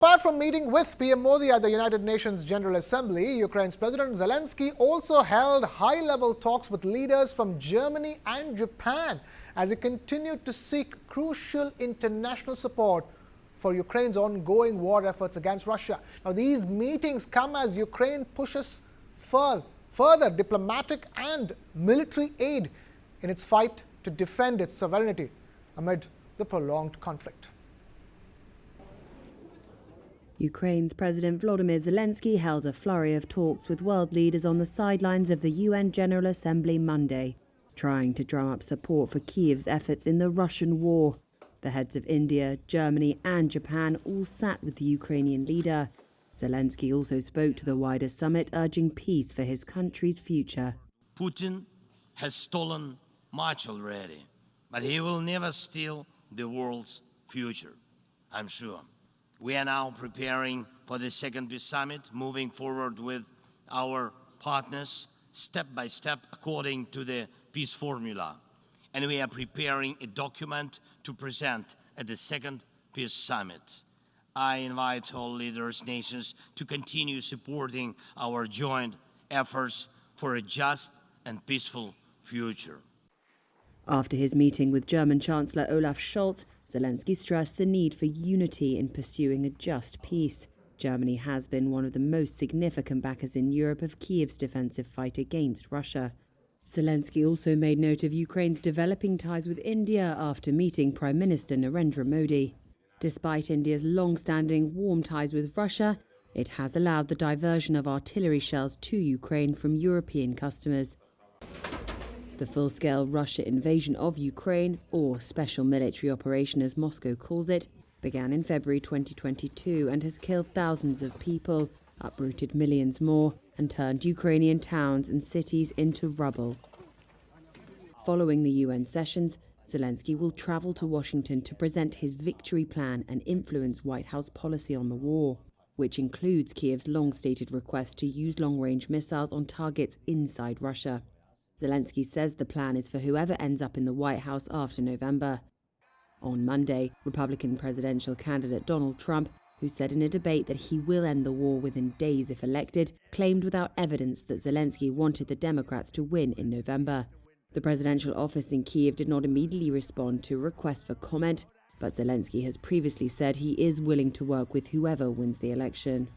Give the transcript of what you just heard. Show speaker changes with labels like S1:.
S1: Apart from meeting with PM Modi at the United Nations General Assembly, Ukraine's President Zelensky also held high-level talks with leaders from Germany and Japan as he continued to seek crucial international support for Ukraine's ongoing war efforts against Russia. Now, these meetings come as Ukraine pushes further diplomatic and military aid in its fight to defend its sovereignty amid the prolonged conflict.
S2: Ukraine's President Volodymyr Zelensky held a flurry of talks with world leaders on the sidelines of the UN General Assembly Monday, trying to drum up support for Kyiv's efforts in the Russian war. The heads of India, Germany and Japan all sat with the Ukrainian leader. Zelensky also spoke to the wider summit, urging peace for his country's future.
S3: Putin has stolen much already, but he will never steal the world's future, I'm sure. We are now preparing for the second peace summit, moving forward with our partners step by step according to the peace formula. And we are preparing a document to present at the second peace summit. I invite all leaders, nations to continue supporting our joint efforts for a just and peaceful future.
S2: After his meeting with German Chancellor Olaf Scholz, Zelensky stressed the need for unity in pursuing a just peace. Germany has been one of the most significant backers in Europe of Kyiv's defensive fight against Russia. Zelensky also made note of Ukraine's developing ties with India after meeting Prime Minister Narendra Modi. Despite India's long-standing warm ties with Russia, it has allowed the diversion of artillery shells to Ukraine from European customers. The full-scale Russia invasion of Ukraine, or Special Military Operation as Moscow calls it, began in February 2022 and has killed thousands of people, uprooted millions more, and turned Ukrainian towns and cities into rubble. Following the UN sessions, Zelensky will travel to Washington to present his victory plan and influence White House policy on the war, which includes Kyiv's long-stated request to use long-range missiles on targets inside Russia. Zelensky says the plan is for whoever ends up in the White House after November. On Monday, Republican presidential candidate Donald Trump, who said in a debate that he will end the war within days if elected, claimed without evidence that Zelensky wanted the Democrats to win in November. The presidential office in Kyiv did not immediately respond to a request for comment, but Zelensky has previously said he is willing to work with whoever wins the election.